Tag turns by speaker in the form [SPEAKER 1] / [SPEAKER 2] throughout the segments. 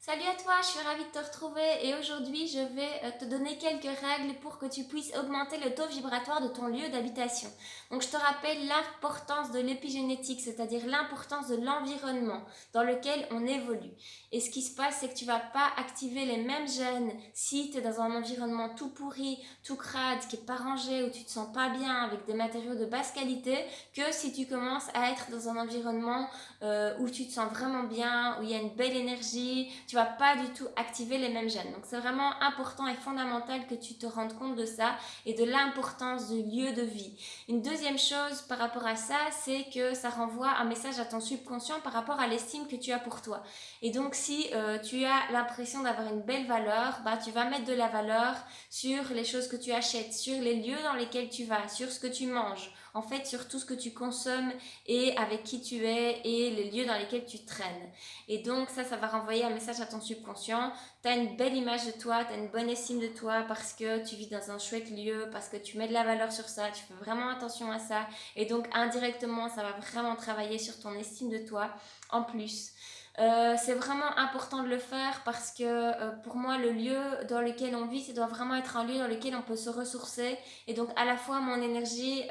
[SPEAKER 1] Salut à toi, je suis ravie de te retrouver et aujourd'hui je vais te donner quelques règles pour que tu puisses augmenter le taux vibratoire de ton lieu d'habitation. Donc je te rappelle l'importance de l'épigénétique, c'est-à-dire l'importance de l'environnement dans lequel on évolue. Et ce qui se passe, c'est que tu vas pas activer les mêmes gènes si tu es dans un environnement tout pourri, tout crade, qui est pas rangé, où tu te sens pas bien avec des matériaux de basse qualité, que si tu commences à être dans un environnement où tu te sens vraiment bien, où il y a une belle énergie, tu vas pas du tout activer les mêmes gènes. Donc c'est vraiment important et fondamental que tu te rendes compte de ça et de l'importance du lieu de vie. Une deuxième chose par rapport à ça, c'est que ça renvoie un message à ton subconscient par rapport à l'estime que tu as pour toi. Et donc si tu as l'impression d'avoir une belle valeur, bah, tu vas mettre de la valeur sur les choses que tu achètes, sur les lieux dans lesquels tu vas, sur ce que tu manges, en fait sur tout ce que tu consommes et avec qui tu es et les lieux dans lesquels tu traînes. Et donc ça va renvoyer un message à ton subconscient. Tu as une belle image de toi, tu as une bonne estime de toi parce que tu vis dans un chouette lieu, parce que tu mets de la valeur sur ça, tu fais vraiment attention à ça. Et donc indirectement, ça va vraiment travailler sur ton estime de toi en plus. C'est vraiment important de le faire parce que pour moi le lieu dans lequel on vit ça doit vraiment être un lieu dans lequel on peut se ressourcer et donc à la fois mon énergie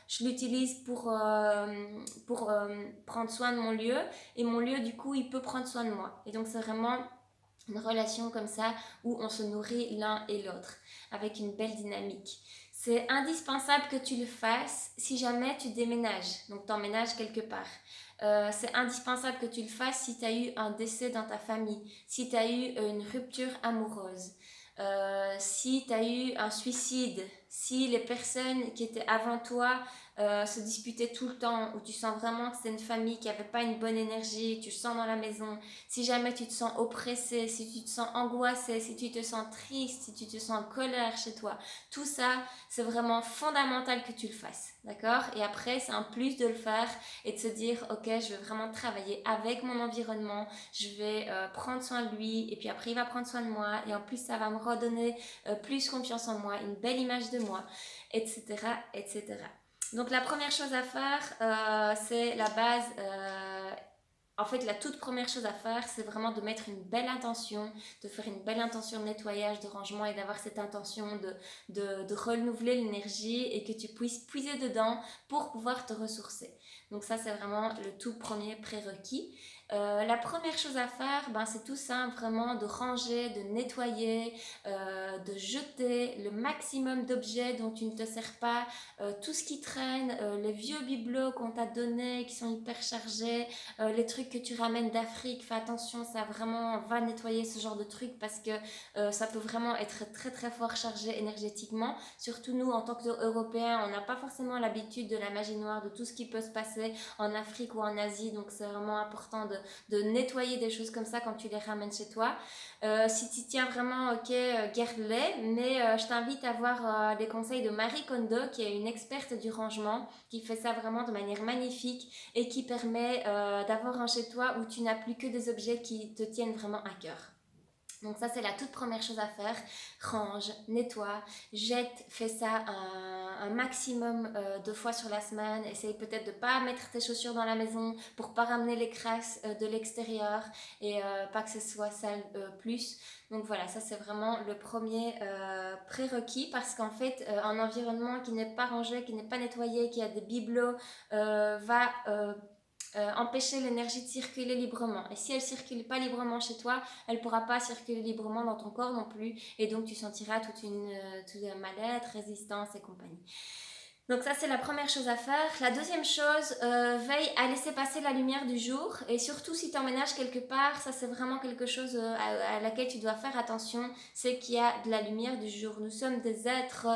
[SPEAKER 1] je l'utilise pour prendre soin de mon lieu et mon lieu du coup il peut prendre soin de moi et donc c'est vraiment une relation comme ça où on se nourrit l'un et l'autre avec une belle dynamique. C'est indispensable que tu le fasses si jamais tu déménages, donc t'emménages quelque part. C'est indispensable que tu le fasses si tu as eu un décès dans ta famille, si tu as eu une rupture amoureuse, si tu as eu un suicide, si les personnes qui étaient avant toi se disputaient tout le temps, où tu sens vraiment que c'est une famille qui n'avait pas une bonne énergie, tu le sens dans la maison, si jamais tu te sens oppressé, si tu te sens angoissé, si tu te sens triste, si tu te sens en colère chez toi, tout ça, c'est vraiment fondamental que tu le fasses, d'accord? Et après, c'est un plus de le faire et de se dire, ok, je vais vraiment travailler avec mon environnement, je vais prendre soin de lui, et puis après, il va prendre soin de moi, et en plus, ça va me redonner plus confiance en moi, une belle image de moi, etc., etc. Donc la première chose à faire, c'est la base en fait, la toute première chose à faire, c'est vraiment de mettre une belle intention, de faire une belle intention de nettoyage, de rangement et d'avoir cette intention de renouveler l'énergie et que tu puisses puiser dedans pour pouvoir te ressourcer. Donc ça, c'est vraiment le tout premier prérequis. La première chose à faire, ben, c'est tout simple, vraiment de ranger, de nettoyer, de jeter le maximum d'objets dont tu ne te sers pas, tout ce qui traîne, les vieux bibelots qu'on t'a donnés qui sont hyper chargés, les trucs que tu ramènes d'Afrique, fais attention, ça vraiment va nettoyer ce genre de trucs parce que ça peut vraiment être très très fort chargé énergétiquement. Surtout nous, en tant qu'Européens, on n'a pas forcément l'habitude de la magie noire, de tout ce qui peut se passer en Afrique ou en Asie, donc c'est vraiment important de nettoyer des choses comme ça quand tu les ramènes chez toi. Si tu tiens vraiment, ok, garde-les, mais je t'invite à voir les conseils de Marie Kondo, qui est une experte du rangement, qui fait ça vraiment de manière magnifique et qui permet d'avoir un chez toi où tu n'as plus que des objets qui te tiennent vraiment à cœur. Donc ça, c'est la toute première chose à faire. Range, nettoie, jette, fais ça un maximum de fois sur la semaine. Essaye peut-être de ne pas mettre tes chaussures dans la maison pour pas ramener les crasses de l'extérieur et pas que ce soit sale plus. Donc voilà, ça c'est vraiment le premier prérequis parce qu'en fait, un environnement qui n'est pas rangé, qui n'est pas nettoyé, qui a des bibelots, va empêcher l'énergie de circuler librement. Et si elle ne circule pas librement chez toi, elle ne pourra pas circuler librement dans ton corps non plus. Et donc tu sentiras toute un mal-être, résistance et compagnie. Donc ça c'est la première chose à faire. La deuxième chose, veille à laisser passer la lumière du jour. Et surtout si tu emménages quelque part, ça c'est vraiment quelque chose à laquelle tu dois faire attention, c'est qu'il y a de la lumière du jour. Nous sommes des êtres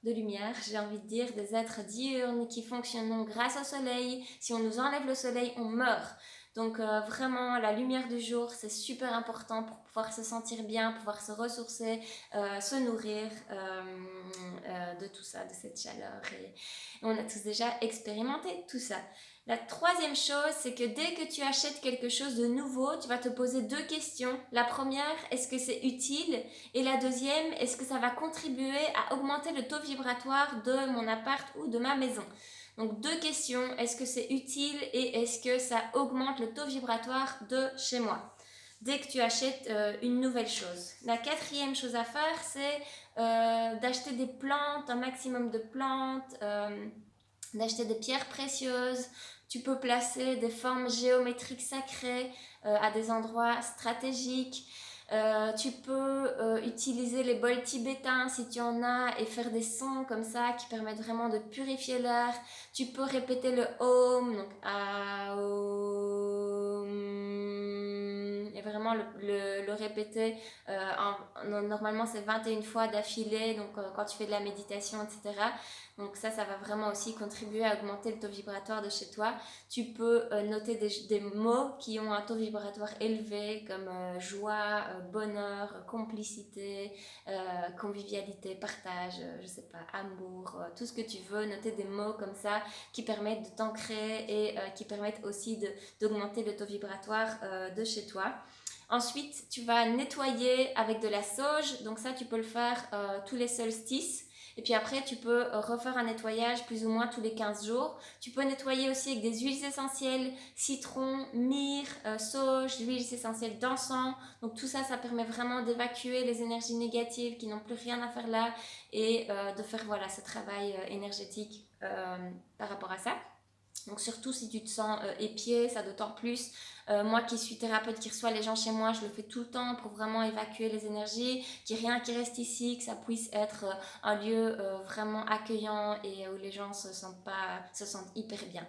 [SPEAKER 1] de lumière, j'ai envie de dire, des êtres diurnes qui fonctionnent grâce au soleil. Si on nous enlève le soleil, on meurt. Donc vraiment, la lumière du jour, c'est super important pour pouvoir se sentir bien, pouvoir se ressourcer, se nourrir de tout ça, de cette chaleur. Et on a tous déjà expérimenté tout ça. La troisième chose, c'est que dès que tu achètes quelque chose de nouveau, tu vas te poser deux questions. La première, est-ce que c'est utile? Et la deuxième, est-ce que ça va contribuer à augmenter le taux vibratoire de mon appart ou de ma maison? Donc deux questions, est-ce que c'est utile et est-ce que ça augmente le taux vibratoire de chez moi? dès que tu achètes une nouvelle chose. La quatrième chose à faire, c'est d'acheter des plantes, un maximum de plantes, d'acheter des pierres précieuses. Tu peux placer des formes géométriques sacrées à des endroits stratégiques. Tu peux utiliser les bols tibétains si tu en as et faire des sons comme ça qui permettent vraiment de purifier l'air. Tu peux répéter le Om, donc Aum, et vraiment le répéter. Normalement, c'est 21 fois d'affilée, donc quand tu fais de la méditation, etc. Donc ça va vraiment aussi contribuer à augmenter le taux vibratoire de chez toi. Tu peux noter des mots qui ont un taux vibratoire élevé comme joie, bonheur, complicité, convivialité, partage, je sais pas, amour, tout ce que tu veux. Noter des mots comme ça qui permettent de t'ancrer et qui permettent aussi d'augmenter le taux vibratoire de chez toi. Ensuite, tu vas nettoyer avec de la sauge. Donc ça, tu peux le faire tous les solstices. Et puis après, tu peux refaire un nettoyage plus ou moins tous les 15 jours. Tu peux nettoyer aussi avec des huiles essentielles, citron, myrrhe, sauge, huiles essentielles d'encens. Donc tout ça, ça permet vraiment d'évacuer les énergies négatives qui n'ont plus rien à faire là et de faire voilà, ce travail énergétique par rapport à ça. Donc surtout si tu te sens épié, ça d'autant plus. Moi qui suis thérapeute, qui reçoit les gens chez moi, je le fais tout le temps pour vraiment évacuer les énergies, qu'il n'y ait rien qui reste ici, que ça puisse être un lieu vraiment accueillant et où les gens se sentent hyper bien.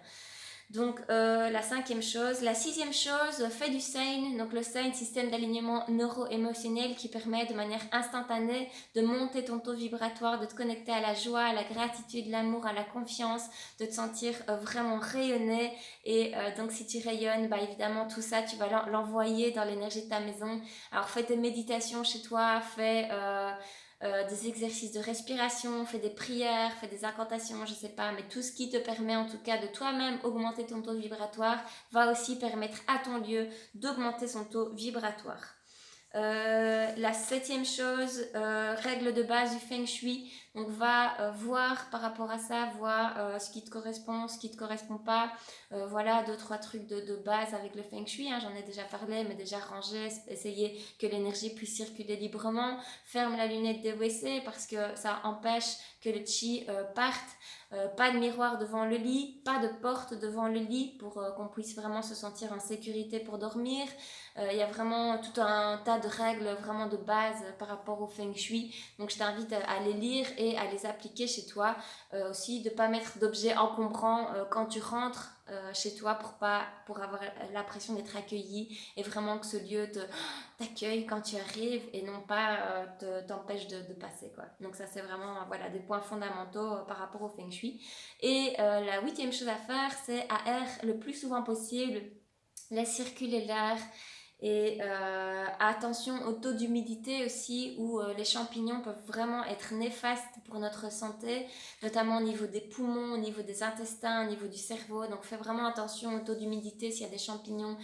[SPEAKER 1] Donc la cinquième chose. La sixième chose, fais du Sein. Donc le Sein, système d'alignement neuro-émotionnel qui permet de manière instantanée de monter ton taux vibratoire, de te connecter à la joie, à la gratitude, l'amour, à la confiance, de te sentir vraiment rayonner. Et donc si tu rayonnes, bah, évidemment tout ça, tu vas l'envoyer dans l'énergie de ta maison. Alors fais tes méditations chez toi, fais... des exercices de respiration, fais des prières, fais des incantations, je sais pas, mais tout ce qui te permet en tout cas de toi-même augmenter ton taux vibratoire va aussi permettre à ton lieu d'augmenter son taux vibratoire. La septième chose, règle de base du Feng Shui, donc va voir par rapport à ça, voir ce qui te correspond, ce qui te correspond pas, voilà 2-3 trucs de base avec le Feng Shui, hein, j'en ai déjà parlé, mais déjà ranger, essayer que l'énergie puisse circuler librement, ferme la lunette des WC parce que ça empêche que le chi parte, pas de miroir devant le lit, pas de porte devant le lit pour qu'on puisse vraiment se sentir en sécurité pour dormir. Il y a vraiment tout un tas de règles vraiment de base par rapport au Feng Shui. Donc je t'invite à les lire et à les appliquer chez toi. Aussi de ne pas mettre d'objets encombrants quand tu rentres chez toi pour avoir l'impression d'être accueilli et vraiment que ce lieu t'accueille quand tu arrives et non pas t'empêche de passer, quoi. Donc ça c'est vraiment voilà, des points fondamentaux par rapport au Feng Shui. Et la huitième chose à faire, c'est aère le plus souvent possible, laisse circuler l'air. Et attention au taux d'humidité aussi, où les champignons peuvent vraiment être néfastes pour notre santé, notamment au niveau des poumons, au niveau des intestins, au niveau du cerveau. Donc fais vraiment attention au taux d'humidité s'il y a des champignons.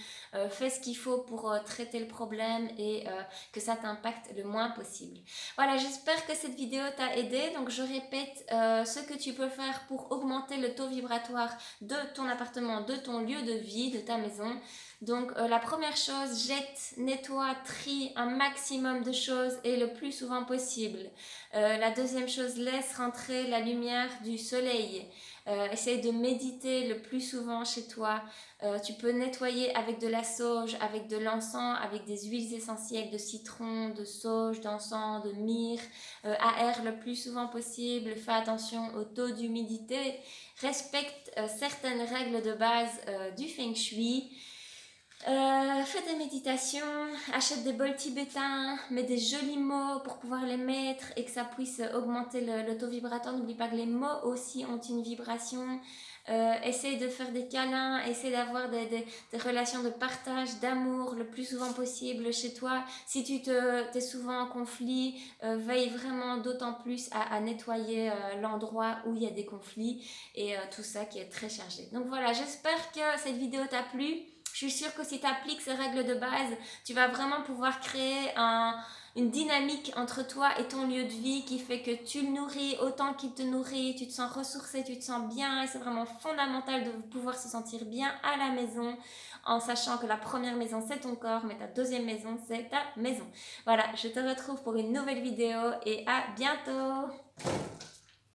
[SPEAKER 1] Fais ce qu'il faut pour traiter le problème et que ça t'impacte le moins possible. Voilà, j'espère que cette vidéo t'a aidé. Donc je répète ce que tu peux faire pour augmenter le taux vibratoire de ton appartement, de ton lieu de vie, de ta maison. Donc la première chose, jette, nettoie, trie un maximum de choses et le plus souvent possible. La deuxième chose, laisse rentrer la lumière du soleil. Essaye de méditer le plus souvent chez toi. Tu peux nettoyer avec de la sauge, avec de l'encens, avec des huiles essentielles de citron, de sauge, d'encens, de myrrhe. Aère le plus souvent possible. Fais attention au taux d'humidité. Respecte certaines règles de base du Feng Shui. Fais des méditations, achète des bols tibétains, mets des jolis mots pour pouvoir les mettre et que ça puisse augmenter le taux vibratoire. N'oublie pas que les mots aussi ont une vibration. Essaye de faire des câlins, essaye d'avoir des relations de partage, d'amour le plus souvent possible chez toi. Si tu t'es souvent en conflit, veille vraiment d'autant plus à nettoyer l'endroit où il y a des conflits et tout ça qui est très chargé. Donc voilà, j'espère que cette vidéo t'a plu. Je suis sûre que si tu appliques ces règles de base, tu vas vraiment pouvoir créer une dynamique entre toi et ton lieu de vie qui fait que tu le nourris autant qu'il te nourrit, tu te sens ressourcé, tu te sens bien et c'est vraiment fondamental de pouvoir se sentir bien à la maison en sachant que la première maison c'est ton corps mais ta deuxième maison c'est ta maison. Voilà, je te retrouve pour une nouvelle vidéo et à bientôt.